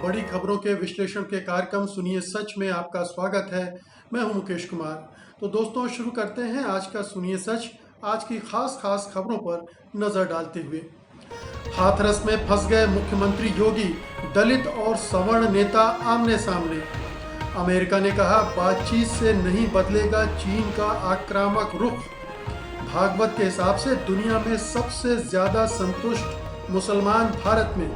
बड़ी खबरों के विश्लेषण के कार्यक्रम सुनिए सच में आपका स्वागत है। मैं हूं मुकेश कुमार। तो दोस्तों शुरू करते हैं आज का सुनिए सच। आज की खास खबरों पर नजर डालते हुए, हाथरस में फंस गए मुख्यमंत्री योगी, दलित और सवर्ण नेता आमने सामने। अमेरिका ने कहा बातचीत से नहीं बदलेगा चीन का आक्रामक रुख। भागवत के हिसाब से दुनिया में सबसे ज्यादा संतुष्ट मुसलमान भारत में।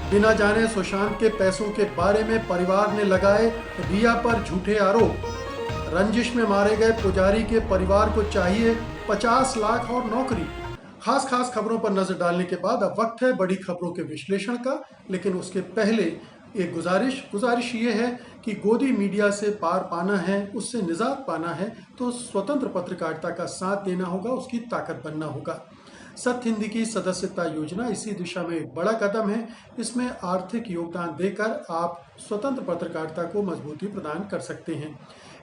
बिना जाने सुशांत के पैसों के बारे में परिवार ने लगाए रिया पर झूठे आरोप। रंजिश में मारे गए पुजारी के परिवार को चाहिए 50 लाख और नौकरी। खास खबरों पर नजर डालने के बाद अब वक्त है बड़ी खबरों के विश्लेषण का। लेकिन उसके पहले एक गुजारिश ये है कि गोदी मीडिया से पार पाना है, उससे निजात पाना है तो स्वतंत्र पत्रकारिता का साथ देना होगा, उसकी ताकत बनना होगा। सत्य हिंदी की सदस्यता योजना इसी दिशा में एक बड़ा कदम है। इसमें आर्थिक योगदान देकर आप स्वतंत्र पत्रकारिता को मजबूती प्रदान कर सकते हैं।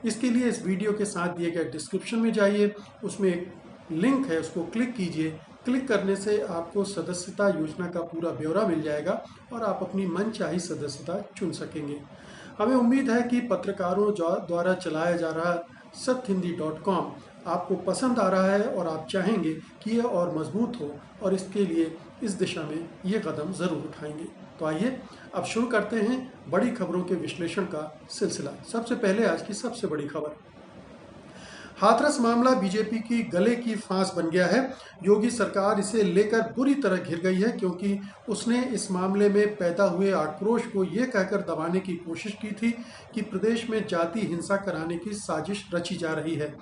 इसके लिए इस वीडियो के साथ दिए गए डिस्क्रिप्शन में जाइए, उसमें एक लिंक है, उसको क्लिक कीजिए। क्लिक करने से आपको सदस्यता योजना का पूरा ब्यौरा मिल जाएगा और आप अपनी मनचाही सदस्यता चुन सकेंगे। हमें उम्मीद है कि पत्रकारों द्वारा चलाया जा रहा सत्यहिंदी.com आपको पसंद आ रहा है और आप चाहेंगे कि यह और मजबूत हो, और इसके लिए इस दिशा में ये कदम ज़रूर उठाएंगे। तो आइए अब शुरू करते हैं बड़ी खबरों के विश्लेषण का सिलसिला। सबसे पहले आज की सबसे बड़ी खबर, हाथरस मामला बीजेपी की गले की फांस बन गया है। योगी सरकार इसे लेकर बुरी तरह घिर गई है क्योंकि उसने इस मामले में पैदा हुए आक्रोश को ये कहकर दबाने की कोशिश की थी कि प्रदेश में जाति हिंसा कराने की साजिश रची जा रही है।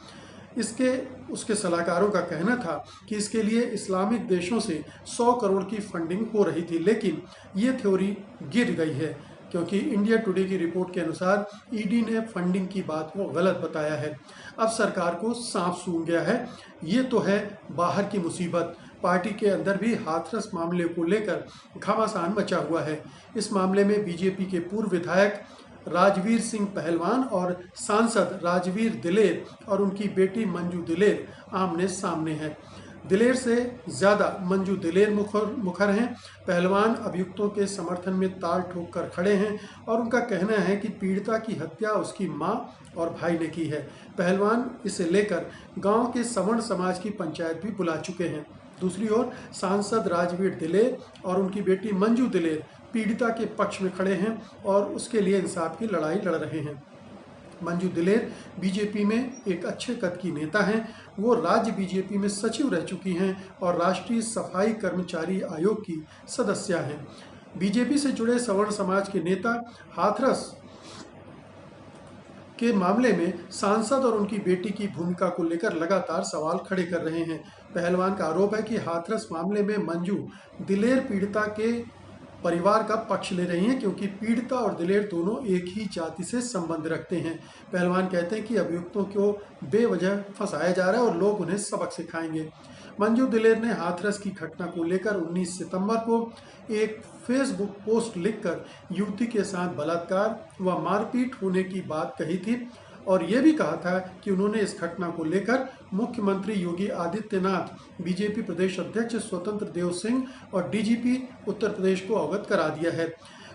उसके सलाहकारों का कहना था कि इसके लिए इस्लामिक देशों से 100 करोड़ की फंडिंग हो रही थी, लेकिन ये थ्योरी गिर गई है क्योंकि इंडिया टुडे की रिपोर्ट के अनुसार ईडी ने फंडिंग की बात को गलत बताया है। अब सरकार को सांप सूंघ गया है। ये तो है बाहर की मुसीबत। पार्टी के अंदर भी हाथरस मामले को लेकर घमासान मचा हुआ है। इस मामले में बीजेपी के पूर्व विधायक राजवीर सिंह पहलवान और सांसद राजवीर दिलेर और उनकी बेटी मंजू दिलेर आमने सामने हैं। दिलेर से ज्यादा मंजू दिलेर मुखर हैं। पहलवान अभियुक्तों के समर्थन में ताल ठोक कर खड़े हैं और उनका कहना है कि पीड़िता की हत्या उसकी मां और भाई ने की है। पहलवान इसे लेकर गांव के सवर्ण समाज की पंचायत भी बुला चुके हैं। दूसरी ओर सांसद राजवीर दिलेर और उनकी बेटी मंजू दिलेर पीड़िता के पक्ष में खड़े हैं और उसके लिए इंसाफ की लड़ाई लड़ रहे हैं। मंजू दिलेर बीजेपी में एक अच्छे कद की नेता हैं। वो राज्य बीजेपी में सचिव रह चुकी हैं और राष्ट्रीय सफाई कर्मचारी आयोग की सदस्य हैं। बीजेपी से जुड़े सवर्ण समाज के नेता हाथरस के मामले में सांसद और उनकी बेटी की भूमिका को लेकर लगातार सवाल खड़े कर रहे हैं। पहलवान का आरोप है कि हाथरस मामले में मंजू दिलेर पीड़िता के परिवार का पक्ष ले रही हैं क्योंकि पीड़िता और दिलेर दोनों एक ही जाति से संबंध रखते हैं। पहलवान कहते हैं कि अभियुक्तों को बेवजह फंसाया जा रहा है और लोग उन्हें सबक सिखाएंगे। मंजू दिलेर ने हाथरस की घटना को लेकर 19 सितंबर को एक फेसबुक पोस्ट लिखकर युवती के साथ बलात्कार व मारपीट होने की बात कही थी और ये भी कहा था कि उन्होंने इस घटना को लेकर मुख्यमंत्री योगी आदित्यनाथ, बीजेपी प्रदेश अध्यक्ष स्वतंत्र देव सिंह और डीजीपी उत्तर प्रदेश को अवगत करा दिया है।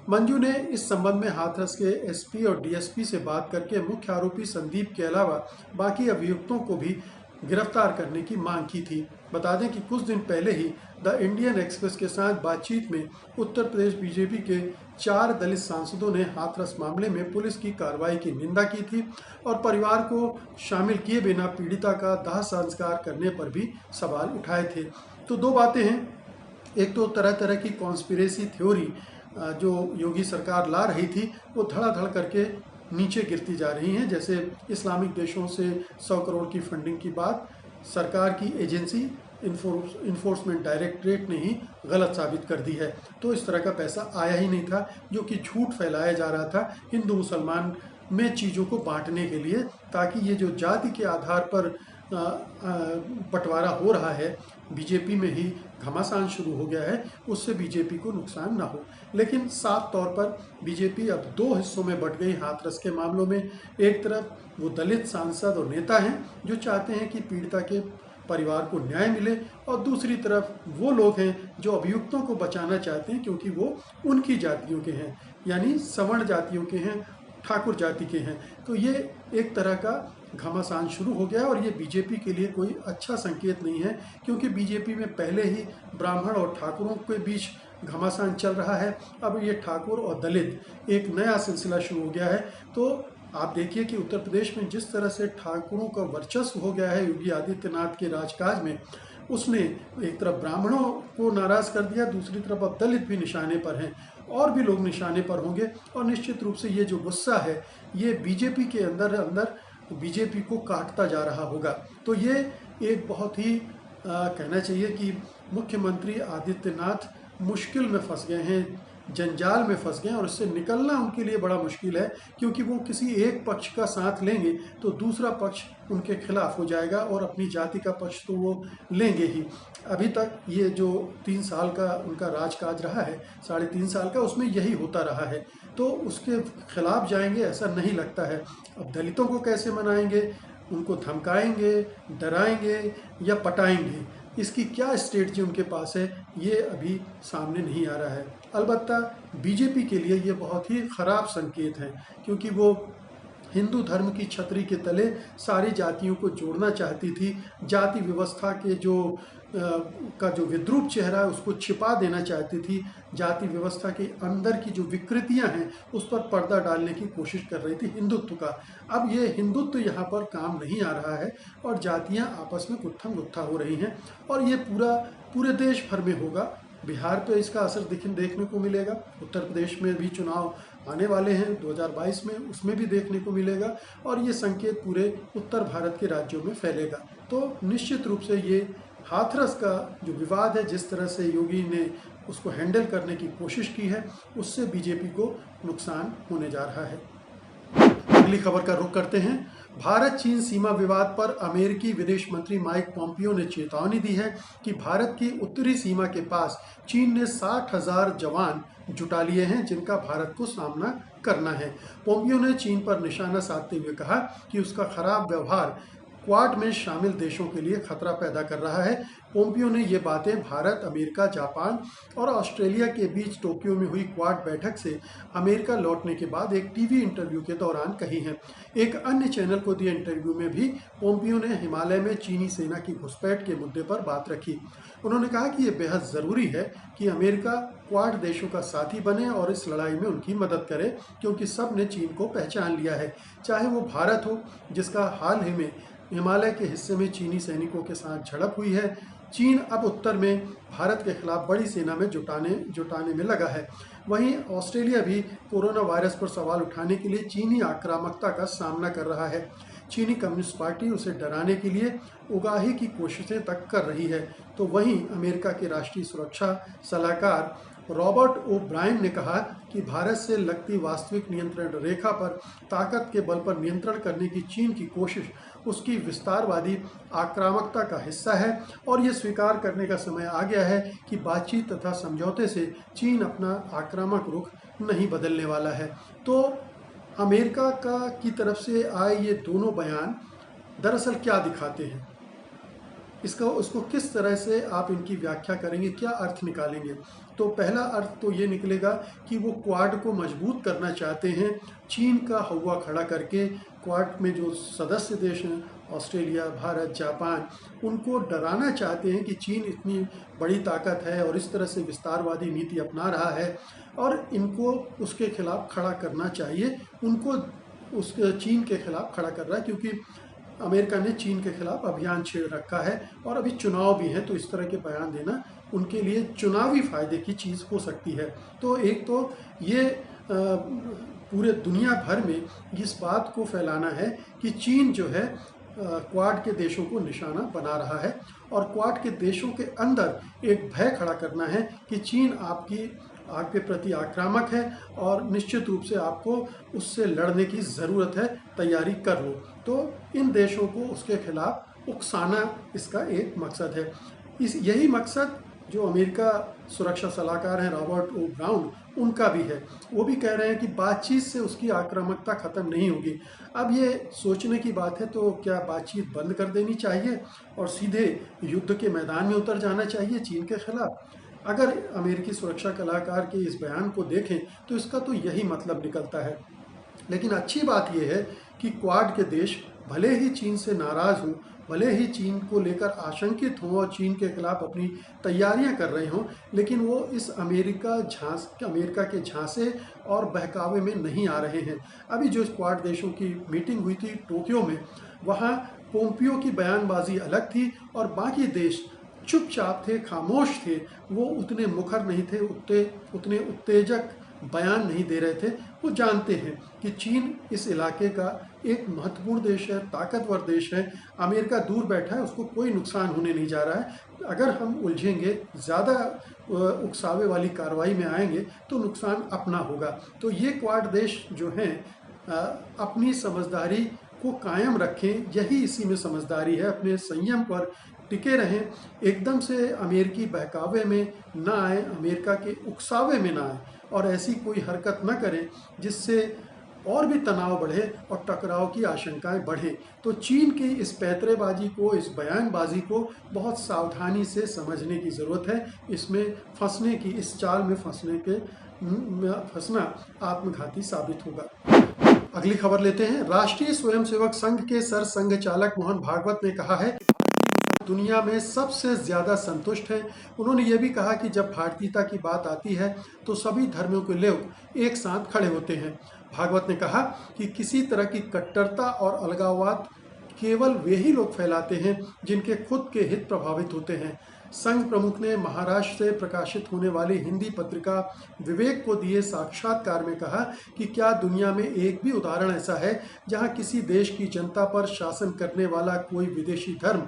मंजू ने इस संबंध में हाथरस के एसपी और डीएसपी से बात करके मुख्य आरोपी संदीप के अलावा बाकी अभियुक्तों को भी गिरफ्तार करने की मांग की थी। बता दें कि कुछ दिन पहले ही द इंडियन एक्सप्रेस के साथ बातचीत में उत्तर प्रदेश बीजेपी के 4 दलित सांसदों ने हाथरस मामले में पुलिस की कार्रवाई की निंदा की थी और परिवार को शामिल किए बिना पीड़िता का दाह संस्कार करने पर भी सवाल उठाए थे। तो दो बातें हैं, एक तो तरह की कॉन्स्पिरेसी थ्योरी जो योगी सरकार ला रही थी वो धड़ाधड़ करके नीचे गिरती जा रही हैं। जैसे इस्लामिक देशों से 100 करोड़ की फंडिंग की बात सरकार की एजेंसी इन्फोर्समेंट डायरेक्टरेट ने ही गलत साबित कर दी है। तो इस तरह का पैसा आया ही नहीं था, जो कि झूठ फैलाया जा रहा था हिंदू मुसलमान में चीज़ों को बांटने के लिए, ताकि ये जो जाति के आधार पर बंटवारा हो रहा है बीजेपी में ही घमासान शुरू हो गया है, उससे बीजेपी को नुकसान ना हो। लेकिन साफ तौर पर बीजेपी अब 2 हिस्सों में बंट गई हाथरस के मामलों में। एक तरफ वो दलित सांसद और नेता हैं जो चाहते हैं कि पीड़िता के परिवार को न्याय मिले, और दूसरी तरफ वो लोग हैं जो अभियुक्तों को बचाना चाहते हैं क्योंकि वो उनकी जातियों के हैं। यानी सवर्ण जातियों के हैं, ठाकुर जाति के हैं। तो ये एक तरह का घमासान शुरू हो गया और ये बीजेपी के लिए कोई अच्छा संकेत नहीं है, क्योंकि बीजेपी में पहले ही ब्राह्मण और ठाकुरों के बीच घमासान चल रहा है। अब ये ठाकुर और दलित एक नया सिलसिला शुरू हो गया है। तो आप देखिए कि उत्तर प्रदेश में जिस तरह से ठाकुरों का वर्चस्व हो गया है योगी आदित्यनाथ के राजकाज में, उसने एक तरफ ब्राह्मणों को नाराज कर दिया, दूसरी तरफ अब दलित भी निशाने पर हैं, और भी लोग निशाने पर होंगे। और निश्चित रूप से ये जो गुस्सा है ये बीजेपी के अंदर बीजेपी को काटता जा रहा होगा। तो ये एक बहुत ही कहना चाहिए कि मुख्यमंत्री आदित्यनाथ मुश्किल में फंस गए हैं, जंजाल में फंस गए हैं, और इससे निकलना उनके लिए बड़ा मुश्किल है, क्योंकि वो किसी एक पक्ष का साथ लेंगे तो दूसरा पक्ष उनके खिलाफ हो जाएगा और अपनी जाति का पक्ष तो वो लेंगे ही। अभी तक ये जो 3 साल का उनका राजकाज रहा है, 3.5 साल का, उसमें यही होता रहा है। तो उसके खिलाफ जाएंगे ऐसा नहीं लगता है। अब दलितों को कैसे मनाएंगे, उनको धमकाएंगे, डराएंगे या पटाएंगे, इसकी क्या स्ट्रेटजी उनके पास है, ये अभी सामने नहीं आ रहा है। अलबत्ता बीजेपी के लिए ये बहुत ही ख़राब संकेत है, क्योंकि वो हिंदू धर्म की छतरी के तले सारी जातियों को जोड़ना चाहती थी। जाति व्यवस्था के का जो विद्रूप चेहरा है उसको छिपा देना चाहती थी। जाति व्यवस्था के अंदर की जो विकृतियां हैं उस पर पर्दा डालने की कोशिश कर रही थी हिंदुत्व का। अब ये हिंदुत्व यहाँ पर काम नहीं आ रहा है और जातियां आपस में गुत्थम गुत्था हो रही हैं, और ये पूरे देश भर में होगा। बिहार पे इसका असर देखने को मिलेगा, उत्तर प्रदेश में भी चुनाव आने वाले हैं 2022 में, उसमें भी देखने को मिलेगा, और ये संकेत पूरे उत्तर भारत के राज्यों में फैलेगा। तो निश्चित रूप से ये हाथरस का जो विवाद है, जिस तरह से योगी ने उसको हैंडल करने की कोशिश की है, उससे बीजेपी को नुकसान होने जा रहा है। अगली खबर का रुख करते हैं। भारत चीन सीमा विवाद पर अमेरिकी विदेश मंत्री माइक पोम्पियो ने चेतावनी दी है कि भारत की उत्तरी सीमा के पास चीन ने 60,000 जवान जुटा लिए हैं, जिनका भारत को सामना करना है। पोम्पियो ने चीन पर निशाना साधते हुए कहा कि उसका खराब व्यवहार क्वाड में शामिल देशों के लिए खतरा पैदा कर रहा है। पोम्पियो ने ये बातें भारत, अमेरिका, जापान और ऑस्ट्रेलिया के बीच टोक्यो में हुई क्वाड बैठक से अमेरिका लौटने के बाद एक टीवी इंटरव्यू के दौरान कही हैं। एक अन्य चैनल को दिए इंटरव्यू में भी पोम्पियो ने हिमालय में चीनी सेना की घुसपैठ के मुद्दे पर बात रखी। उन्होंने कहा कि ये बेहद ज़रूरी है कि अमेरिका क्वाड देशों का साथी बने और इस लड़ाई में उनकी मदद करे, क्योंकि सब ने चीन को पहचान लिया है। चाहे वो भारत हो, जिसका हाल ही में हिमालय के हिस्से में चीनी सैनिकों के साथ झड़प हुई है। चीन अब उत्तर में भारत के खिलाफ बड़ी सेना में जुटाने में लगा है। वहीं ऑस्ट्रेलिया भी कोरोना वायरस पर सवाल उठाने के लिए चीनी आक्रामकता का सामना कर रहा है। चीनी कम्युनिस्ट पार्टी उसे डराने के लिए उगाही की कोशिशें तक कर रही है। तो वहीं अमेरिका के राष्ट्रीय सुरक्षा सलाहकार रॉबर्ट ओ ब्रायन ने कहा कि भारत से लगती वास्तविक नियंत्रण रेखा पर ताकत के बल पर नियंत्रण करने की चीन की कोशिश उसकी विस्तारवादी आक्रामकता का हिस्सा है, और ये स्वीकार करने का समय आ गया है कि बातचीत तथा समझौते से चीन अपना आक्रामक रुख नहीं बदलने वाला है। तो अमेरिका की तरफ से आए ये दोनों बयान दरअसल क्या दिखाते हैं, उसको किस तरह से आप इनकी व्याख्या करेंगे, क्या अर्थ निकालेंगे? तो पहला अर्थ तो ये निकलेगा कि वो क्वाड को मजबूत करना चाहते हैं, चीन का हौवा खड़ा करके। क्वाड में जो सदस्य देश हैं, ऑस्ट्रेलिया, भारत, जापान, उनको डराना चाहते हैं कि चीन इतनी बड़ी ताकत है और इस तरह से विस्तारवादी नीति अपना रहा है, और इनको उसके खिलाफ खड़ा करना चाहिए। उनको उस चीन के खिलाफ खड़ा कर रहा है, क्योंकि अमेरिका ने चीन के खिलाफ अभियान छेड़ रखा है और अभी चुनाव भी है, तो इस तरह के बयान देना उनके लिए चुनावी फायदे की चीज़ हो सकती है। तो एक तो ये पूरे दुनिया भर में इस बात को फैलाना है कि चीन जो है क्वाड के देशों को निशाना बना रहा है, और क्वाड के देशों के अंदर एक भय खड़ा करना है कि चीन आपके प्रति आक्रामक है और निश्चित रूप से आपको उससे लड़ने की ज़रूरत है, तैयारी कर लो। तो इन देशों को उसके खिलाफ उकसाना इसका एक मकसद है। यही मकसद जो अमेरिका सुरक्षा सलाहकार हैं रॉबर्ट ओ ब्राउन, उनका भी है। वो भी कह रहे हैं कि बातचीत से उसकी आक्रामकता ख़त्म नहीं होगी। अब ये सोचने की बात है, तो क्या बातचीत बंद कर देनी चाहिए और सीधे युद्ध के मैदान में उतर जाना चाहिए चीन के खिलाफ? अगर अमेरिकी सुरक्षा सलाहकार के इस बयान को देखें तो इसका तो यही मतलब निकलता है। लेकिन अच्छी बात यह है कि क्वाड के देश भले ही चीन से नाराज़ हों, भले ही चीन को लेकर आशंकित हों और चीन के खिलाफ अपनी तैयारियां कर रहे हों, लेकिन वो इस अमेरिका के झांसे और बहकावे में नहीं आ रहे हैं। अभी जो क्वाड देशों की मीटिंग हुई थी टोक्यो में, वहाँ पोम्पियो की बयानबाजी अलग थी और बाकी देश चुपचाप थे, खामोश थे। वो उतने मुखर नहीं थे, उतने उत्तेजक बयान नहीं दे रहे थे। वो जानते हैं कि चीन इस इलाके का एक महत्वपूर्ण देश है, ताकतवर देश है। अमेरिका दूर बैठा है, उसको कोई नुकसान होने नहीं जा रहा है। अगर हम उलझेंगे, ज़्यादा उकसावे वाली कार्रवाई में आएंगे तो नुकसान अपना होगा। तो ये क्वाड देश जो हैं अपनी समझदारी को कायम रखें, यही इसी में समझदारी है। अपने संयम पर टिके रहें, एकदम से अमेरिकी बहकावे में ना आए, अमेरिका के उकसावे में ना आए और ऐसी कोई हरकत न करें जिससे और भी तनाव बढ़े और टकराव की आशंकाएं बढ़े। तो चीन की इस पैतरेबाजी को, इस बयानबाजी को बहुत सावधानी से समझने की ज़रूरत है। इसमें फंसने की, इस जाल में फंसना आत्मघाती साबित होगा। अगली खबर लेते हैं। राष्ट्रीय स्वयंसेवक संघ के सरसंघ चालक मोहन भागवत ने कहा है कि दुनिया में सबसे ज़्यादा संतुष्ट है। उन्होंने ये भी कहा कि जब भारतीयता की बात आती है तो सभी धर्मों के लोग एक साथ खड़े होते हैं। भागवत ने कहा कि किसी तरह की कट्टरता और अलगाववाद केवल वे ही लोग फैलाते हैं जिनके खुद के हित प्रभावित होते हैं। संघ प्रमुख ने महाराष्ट्र से प्रकाशित होने वाली हिंदी पत्रिका विवेक को दिए साक्षात्कार में कहा कि क्या दुनिया में एक भी उदाहरण ऐसा है जहां किसी देश की जनता पर शासन करने वाला कोई विदेशी धर्म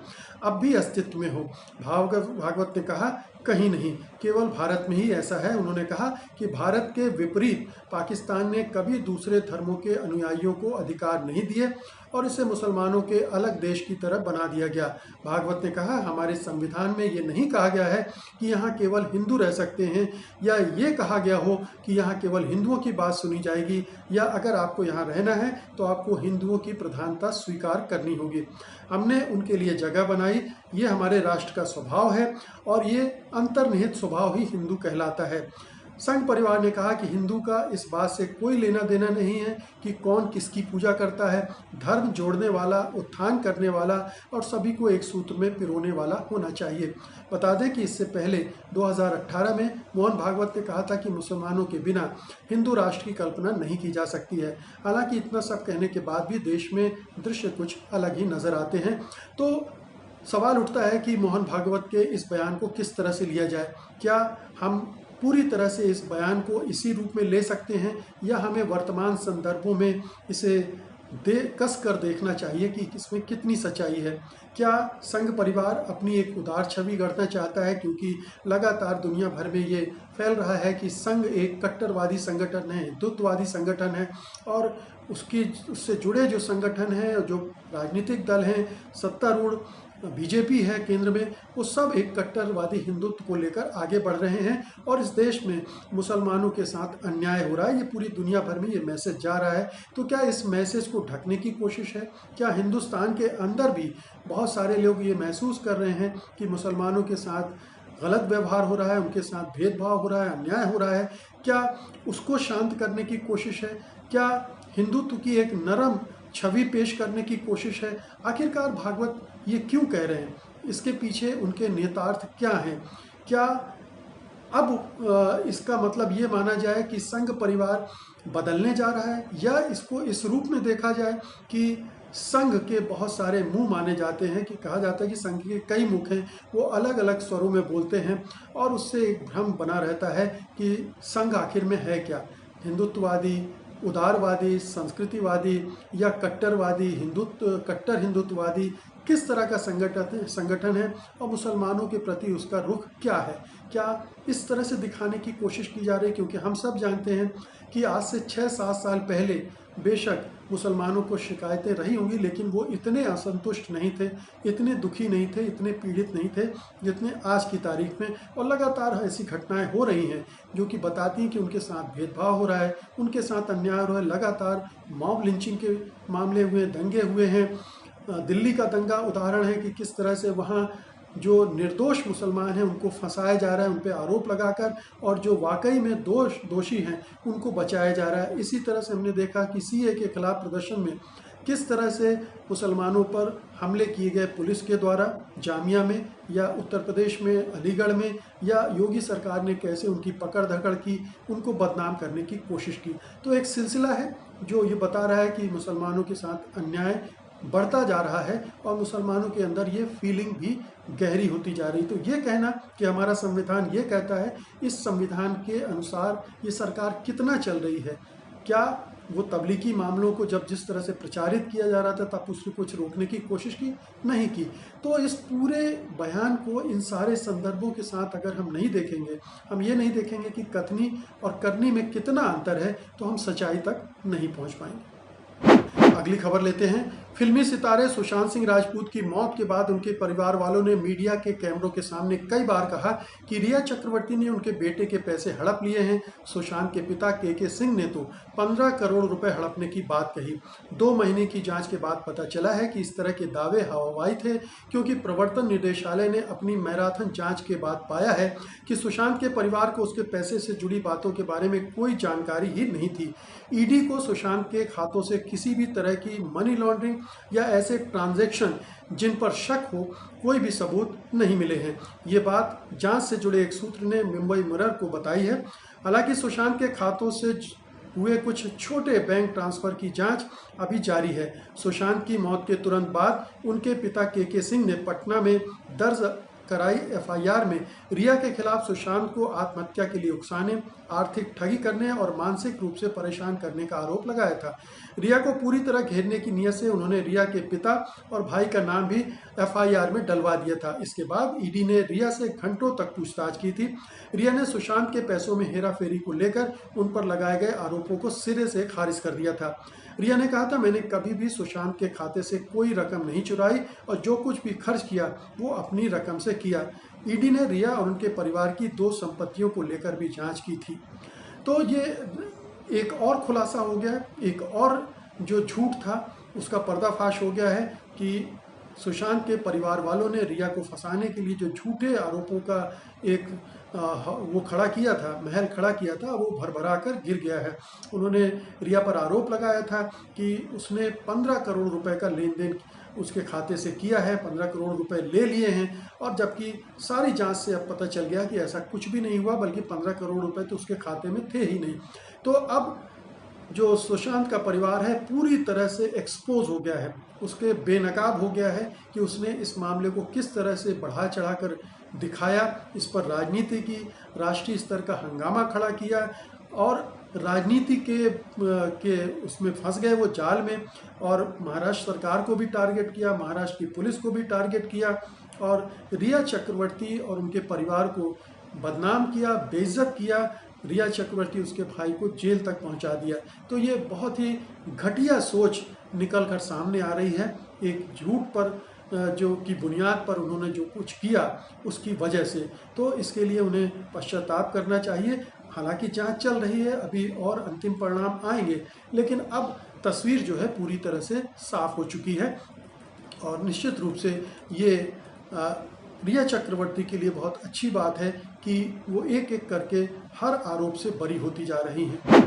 अब भी अस्तित्व में हो। भागवत ने कहा कहीं नहीं, केवल भारत में ही ऐसा है। उन्होंने कहा कि भारत के विपरीत पाकिस्तान ने कभी दूसरे धर्मों के अनुयायियों को अधिकार नहीं दिए और इसे मुसलमानों के अलग देश की तरह बना दिया गया। भागवत ने कहा हमारे संविधान में ये नहीं कहा गया है कि यहाँ केवल हिंदू रह सकते हैं, या ये कहा गया हो कि यहाँ केवल हिंदुओं की बात सुनी जाएगी, या अगर आपको यहाँ रहना है तो आपको हिंदुओं की प्रधानता स्वीकार करनी होगी। हमने उनके लिए जगह बनाई, ये हमारे राष्ट्र का स्वभाव है और ये अंतर्निहित स्वभाव ही हिंदू कहलाता है। संघ परिवार ने कहा कि हिंदू का इस बात से कोई लेना देना नहीं है कि कौन किसकी पूजा करता है। धर्म जोड़ने वाला, उत्थान करने वाला और सभी को एक सूत्र में पिरोने वाला होना चाहिए। बता दें कि इससे पहले 2018 में मोहन भागवत ने कहा था कि मुसलमानों के बिना हिंदू राष्ट्र की कल्पना नहीं की जा सकती है। हालांकि इतना सब कहने के बाद भी देश में दृश्य कुछ अलग ही नज़र आते हैं। तो सवाल उठता है कि मोहन भागवत के इस बयान को किस तरह से लिया जाए। क्या हम पूरी तरह से इस बयान को इसी रूप में ले सकते हैं, या हमें वर्तमान संदर्भों में इसे कस कर देखना चाहिए कि इसमें कितनी सच्चाई है। क्या संघ परिवार अपनी एक उदार छवि गढ़ना चाहता है, क्योंकि लगातार दुनिया भर में ये फैल रहा है कि संघ एक कट्टरवादी संगठन है, हिंदुत्ववादी संगठन है, और उससे जुड़े जो संगठन हैं, जो राजनीतिक दल हैं, सत्तारूढ़ बीजेपी है केंद्र में, वो सब एक कट्टरवादी हिंदुत्व को लेकर आगे बढ़ रहे हैं और इस देश में मुसलमानों के साथ अन्याय हो रहा है। ये पूरी दुनिया भर में ये मैसेज जा रहा है। तो क्या इस मैसेज को ढकने की कोशिश है? क्या हिंदुस्तान के अंदर भी बहुत सारे लोग ये महसूस कर रहे हैं कि मुसलमानों के साथ गलत व्यवहार हो रहा है, उनके साथ भेदभाव हो रहा है, अन्याय हो रहा है? क्या उसको शांत करने की कोशिश है? क्या हिंदुत्व की एक नरम छवि पेश करने की कोशिश है? आखिरकार भागवत ये क्यों कह रहे हैं? इसके पीछे उनके नेतार्थ क्या हैं? क्या अब इसका मतलब ये माना जाए कि संघ परिवार बदलने जा रहा है, या इसको इस रूप में देखा जाए कि संघ के बहुत सारे मुंह माने जाते हैं, कि कहा जाता है कि संघ के कई मुख हैं, वो अलग अलग स्वरों में बोलते हैं और उससे एक भ्रम बना रहता है कि संघ आखिर में है क्या? हिंदुत्ववादी, उदारवादी, संस्कृतिवादी या कट्टरवादी कट्टर हिंदुत्ववादी किस तरह का संगठन है और मुसलमानों के प्रति उसका रुख क्या है? क्या इस तरह से दिखाने की कोशिश की जा रही है? क्योंकि हम सब जानते हैं कि आज से 6-7 साल पहले बेशक मुसलमानों को शिकायतें रही होंगी, लेकिन वो इतने असंतुष्ट नहीं थे, इतने दुखी नहीं थे, इतने पीड़ित नहीं थे जितने आज की तारीख में। और लगातार ऐसी घटनाएं हो रही हैं जो कि बताती हैं कि उनके साथ भेदभाव हो रहा है, उनके साथ अन्याय हो रहा है। लगातार मॉब लिंचिंग के मामले हुए, दंगे हुए हैं। दिल्ली का दंगा उदाहरण है कि किस तरह से वहाँ जो निर्दोष मुसलमान हैं उनको फंसाया जा रहा है, उन पे आरोप लगाकर, और जो वाकई में दोषी हैं उनको बचाया जा रहा है। इसी तरह से हमने देखा कि सीए के खिलाफ प्रदर्शन में किस तरह से मुसलमानों पर हमले किए गए पुलिस के द्वारा, जामिया में या उत्तर प्रदेश में अलीगढ़ में, या योगी सरकार ने कैसे उनकी पकड़ धकड़ की, उनको बदनाम करने की कोशिश की। तो एक सिलसिला है जो ये बता रहा है कि मुसलमानों के साथ अन्याय बढ़ता जा रहा है और मुसलमानों के अंदर ये फीलिंग भी गहरी होती जा रही। तो ये कहना कि हमारा संविधान ये कहता है, इस संविधान के अनुसार ये सरकार कितना चल रही है, क्या वो तबलीगी मामलों को जब जिस तरह से प्रचारित किया जा रहा था तब उसको कुछ रोकने की कोशिश की? नहीं की। तो इस पूरे बयान को इन सारे संदर्भों के साथ अगर हम नहीं देखेंगे, हम ये नहीं देखेंगे कि कथनी और करनी में कितना अंतर है, तो हम सच्चाई तक नहीं पहुंच पाएंगे। अगली खबर लेते हैं। फिल्मी सितारे सुशांत सिंह राजपूत की मौत के बाद उनके परिवार वालों ने मीडिया के कैमरों के सामने कई बार कहा कि रिया चक्रवर्ती ने उनके बेटे के पैसे हड़प लिए हैं। सुशांत के पिता के सिंह ने तो 15 करोड़ रुपए हड़पने की बात कही। 2 महीने की जांच के बाद पता चला है कि इस तरह के दावे हवाई थे, क्योंकि प्रवर्तन निदेशालय ने अपनी मैराथन जांच के बाद पाया है कि सुशांत के परिवार को उसके पैसे से जुड़ी बातों के बारे में कोई जानकारी ही नहीं थी। ईडी को सुशांत के खातों से किसी भी तरह की मनी लॉन्ड्रिंग या ऐसे ट्रांजैक्शन जिन पर शक हो, कोई भी सबूत नहीं मिले हैं। ये बात जांच से जुड़े एक सूत्र ने मुंबई मिरर को बताई है। हालांकि सुशांत के खातों से हुए कुछ छोटे बैंक ट्रांसफर की जांच अभी जारी है। सुशांत की मौत के तुरंत बाद उनके पिता के सिंह ने पटना में दर्ज कराई एफआईआर में रिया के खिलाफ सुशांत को आत्महत्या के लिए उकसाने, आर्थिक ठगी करने और मानसिक रूप से परेशान करने का आरोप लगाया था। रिया को पूरी तरह घेरने की नीयत से उन्होंने रिया के पिता और भाई का नाम भी एफआईआर में डलवा दिया था। इसके बाद ईडी ने रिया से घंटों तक पूछताछ की थी। रिया ने सुशांत के पैसों में हेराफेरी को लेकर उन पर लगाए गए आरोपों को सिरे से खारिज कर दिया था। रिया ने कहा था, मैंने कभी भी सुशांत के खाते से कोई रकम नहीं चुराई और जो कुछ भी खर्च किया वो अपनी रकम से किया। ईडी ने रिया और उनके परिवार की 2 संपत्तियों को लेकर भी जांच की थी। तो ये एक और खुलासा हो गया, एक और जो झूठ था उसका पर्दाफाश हो गया है कि सुशांत के परिवार वालों ने रिया को फंसाने के लिए जो झूठे आरोपों का एक वो खड़ा किया था, महल खड़ा किया था, वो भरभरा कर गिर गया है। उन्होंने रिया पर आरोप लगाया था कि उसने 15 करोड़ रुपए का लेन देन उसके खाते से किया है, 15 करोड़ रुपए ले लिए हैं, और जबकि सारी जांच से अब पता चल गया कि ऐसा कुछ भी नहीं हुआ, बल्कि 15 करोड़ रुपए तो उसके खाते में थे ही नहीं। तो अब जो सुशांत का परिवार है पूरी तरह से एक्सपोज हो गया है, उसके बेनकाब हो गया है कि उसने इस मामले को किस तरह से बढ़ा चढ़ाकर दिखाया, इस पर राजनीति की, राष्ट्रीय स्तर का हंगामा खड़ा किया और राजनीति के उसमें फंस गए वो जाल में, और महाराष्ट्र सरकार को भी टारगेट किया, महाराष्ट्र की पुलिस को भी टारगेट किया, और रिया चक्रवर्ती और उनके परिवार को बदनाम किया, बेइज्जत किया। रिया चक्रवर्ती उसके भाई को जेल तक पहुंचा दिया। तो ये बहुत ही घटिया सोच निकल कर सामने आ रही है, एक झूठ पर जो की बुनियाद पर उन्होंने जो कुछ किया उसकी वजह से। तो इसके लिए उन्हें पश्चाताप करना चाहिए। हालांकि जांच चल रही है, अभी और अंतिम परिणाम आएंगे, लेकिन अब तस्वीर जो है पूरी तरह से साफ हो चुकी है और निश्चित रूप से ये रिया चक्रवर्ती के लिए बहुत अच्छी बात है कि वो एक एक करके हर आरोप से बरी होती जा रही हैं।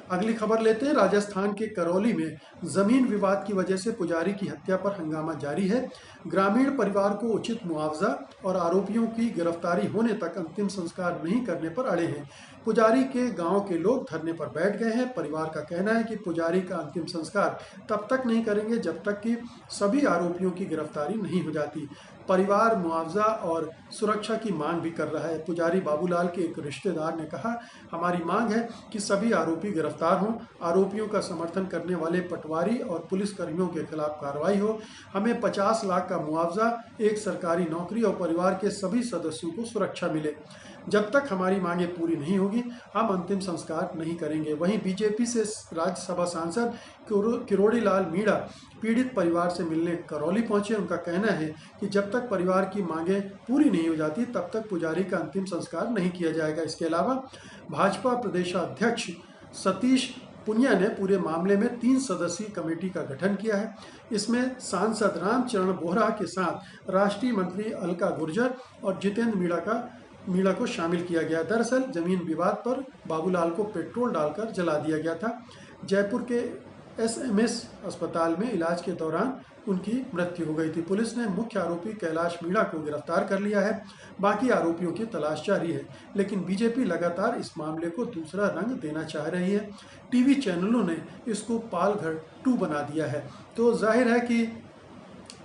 अगली खबर लेते हैं। राजस्थान के करौली में जमीन विवाद की वजह से पुजारी की हत्या पर हंगामा जारी है। ग्रामीण परिवार को उचित मुआवजा और आरोपियों की गिरफ्तारी होने तक अंतिम संस्कार नहीं करने पर अड़े हैं। पुजारी के गांव के लोग धरने पर बैठ गए हैं। परिवार का कहना है कि पुजारी का अंतिम संस्कार तब तक नहीं करेंगे जब तक कि सभी आरोपियों की गिरफ्तारी नहीं हो जाती। परिवार मुआवजा और सुरक्षा की मांग भी कर रहा है। पुजारी बाबूलाल के एक रिश्तेदार ने कहा, हमारी मांग है कि सभी आरोपी गिरफ्तार हों, आरोपियों का समर्थन करने वाले पटवारी और पुलिसकर्मियों के खिलाफ कार्रवाई हो, हमें 50 लाख का मुआवजा, एक सरकारी नौकरी और परिवार के सभी सदस्यों को सुरक्षा मिले। जब तक हमारी मांगें पूरी नहीं होगी हम अंतिम संस्कार नहीं करेंगे। वहीं बीजेपी से राज्यसभा सांसद किरोड़ी लाल मीणा पीड़ित परिवार से मिलने करौली पहुंचे। उनका कहना है कि जब तक परिवार की मांगें पूरी नहीं हो जाती तब तक पुजारी का अंतिम संस्कार नहीं किया जाएगा। इसके अलावा भाजपा प्रदेशाध्यक्ष सतीश पुनिया ने पूरे मामले में 3 सदस्यीय कमेटी का गठन किया है। इसमें सांसद रामचरण बोहरा के साथ राष्ट्रीय मंत्री अलका गुर्जर और जितेंद्र मीणा को शामिल किया गया। दरअसल जमीन विवाद पर बाबूलाल को पेट्रोल डालकर जला दिया गया था। जयपुर के SMS अस्पताल में इलाज के दौरान उनकी मृत्यु हो गई थी। पुलिस ने मुख्य आरोपी कैलाश मीणा को गिरफ्तार कर लिया है। बाकी आरोपियों की तलाश जारी है, लेकिन बीजेपी लगातार इस मामले को दूसरा रंग देना चाह रही है। टीवी चैनलों ने इसको पालघर 2 बना दिया है। तो जाहिर है कि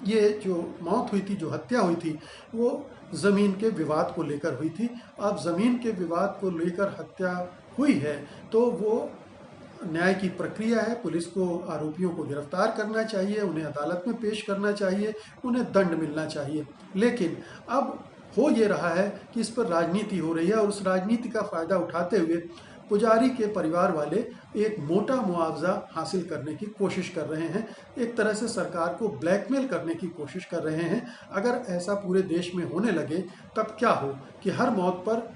ये जो मौत हुई थी, जो हत्या हुई थी, वो ज़मीन के विवाद को लेकर हुई थी। अब ज़मीन के विवाद को लेकर हत्या हुई है तो वो न्याय की प्रक्रिया है। पुलिस को आरोपियों को गिरफ्तार करना चाहिए, उन्हें अदालत में पेश करना चाहिए, उन्हें दंड मिलना चाहिए। लेकिन अब हो ये रहा है कि इस पर राजनीति हो रही है और उस राजनीति का फ़ायदा उठाते हुए पुजारी के परिवार वाले एक मोटा मुआवजा हासिल करने की कोशिश कर रहे हैं। एक तरह से सरकार को ब्लैकमेल करने की कोशिश कर रहे हैं। अगर ऐसा पूरे देश में होने लगे तब क्या हो कि हर मौत पर,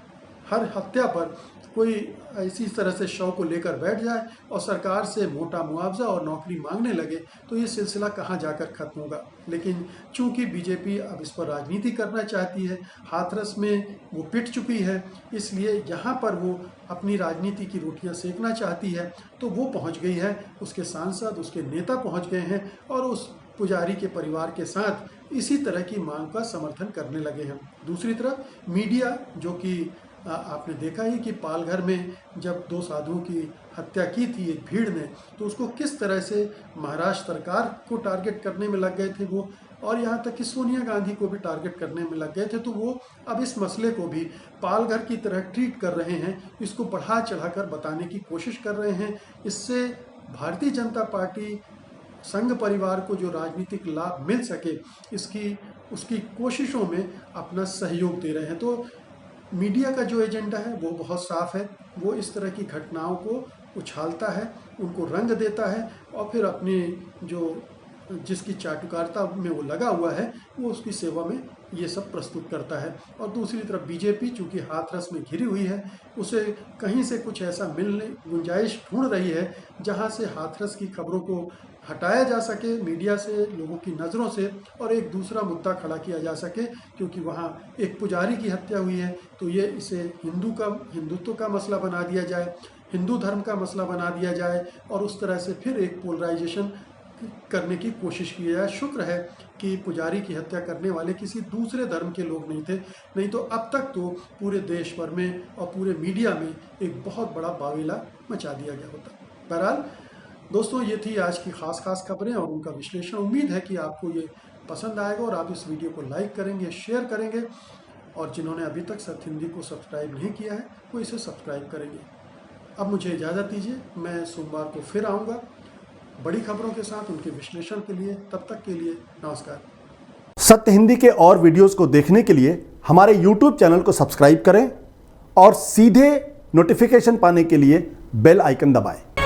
हर हत्या पर कोई इसी तरह से शव को लेकर बैठ जाए और सरकार से मोटा मुआवजा और नौकरी मांगने लगे, तो ये सिलसिला कहाँ जाकर खत्म होगा। लेकिन चूंकि बीजेपी अब इस पर राजनीति करना चाहती है, हाथरस में वो पिट चुकी है, इसलिए यहाँ पर वो अपनी राजनीति की रोटियाँ सेकना चाहती है, तो वो पहुँच गई है, उसके सांसद, उसके नेता पहुँच गए हैं और उस पुजारी के परिवार के साथ इसी तरह की मांग का समर्थन करने लगे हैं। दूसरी तरफ मीडिया, जो कि आपने देखा ही कि पालघर में जब 2 साधुओं की हत्या की थी एक भीड़ ने, तो उसको किस तरह से महाराष्ट्र सरकार को टारगेट करने में लग गए थे वो, और यहाँ तक कि सोनिया गांधी को भी टारगेट करने में लग गए थे। तो वो अब इस मसले को भी पालघर की तरह ट्रीट कर रहे हैं, इसको बढ़ा चढ़ाकर बताने की कोशिश कर रहे हैं। इससे भारतीय जनता पार्टी संघ परिवार को जो राजनीतिक लाभ मिल सके, उसकी कोशिशों में अपना सहयोग दे रहे हैं। तो मीडिया का जो एजेंडा है वो बहुत साफ है। वो इस तरह की घटनाओं को उछालता है, उनको रंग देता है और फिर अपनी जिसकी चाटुकारिता में वो लगा हुआ है, वो उसकी सेवा में ये सब प्रस्तुत करता है। और दूसरी तरफ बीजेपी चूँकि हाथरस में घिरी हुई है, उसे कहीं से कुछ ऐसा मिलने गुंजाइश ढूंढ रही है जहाँ से हाथरस की खबरों को हटाया जा सके मीडिया से, लोगों की नज़रों से, और एक दूसरा मुद्दा खड़ा किया जा सके। क्योंकि वहाँ एक पुजारी की हत्या हुई है तो ये इसे हिंदुत्व का मसला बना दिया जाए, हिंदू धर्म का मसला बना दिया जाए और उस तरह से फिर एक पोलराइजेशन करने की कोशिश की जाए। शुक्र है कि पुजारी की हत्या करने वाले किसी दूसरे धर्म के लोग नहीं थे, नहीं तो अब तक तो पूरे देश भर में और पूरे मीडिया में एक बहुत बड़ा बावेला मचा दिया गया होता। बहरहाल दोस्तों, ये थी आज की खास खबरें और उनका विश्लेषण। उम्मीद है कि आपको ये पसंद आएगा और आप इस वीडियो को लाइक करेंगे, शेयर करेंगे, और जिन्होंने अभी तक सत्य हिंदी को सब्सक्राइब नहीं किया है वो इसे सब्सक्राइब करेंगे। अब मुझे इजाज़त दीजिए, मैं सोमवार को फिर आऊँगा बड़ी खबरों के साथ उनके विश्लेषण के लिए। तब तक के लिए नमस्कार। सत्य हिंदी के और वीडियोस को देखने के लिए हमारे YouTube चैनल को सब्सक्राइब करें और सीधे नोटिफिकेशन पाने के लिए बेल आइकन दबाएं।